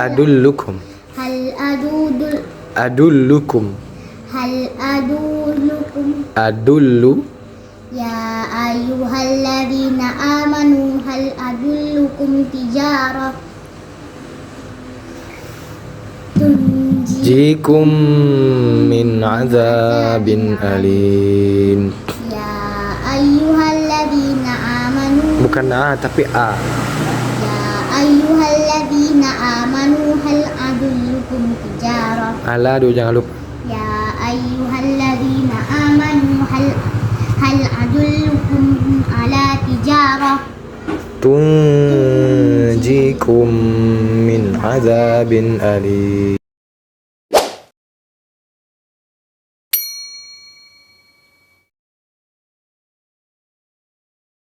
adullukum. Hal adudul. Adullukum. Hal adullukum. Adullu. Ya ayyuhalladzina amanu hal adullukum tijarah Jikum min azabin alim. Ya ayyuhalladzina amanu. Bukan a tapi a. Ya ayyuhalladzina amanu hal adullukum tijarah. Ala dulu jangan lupa. Ya ayyuhalladzina amanu hal adullukum ala tijarah Tunjikum min azabin alim.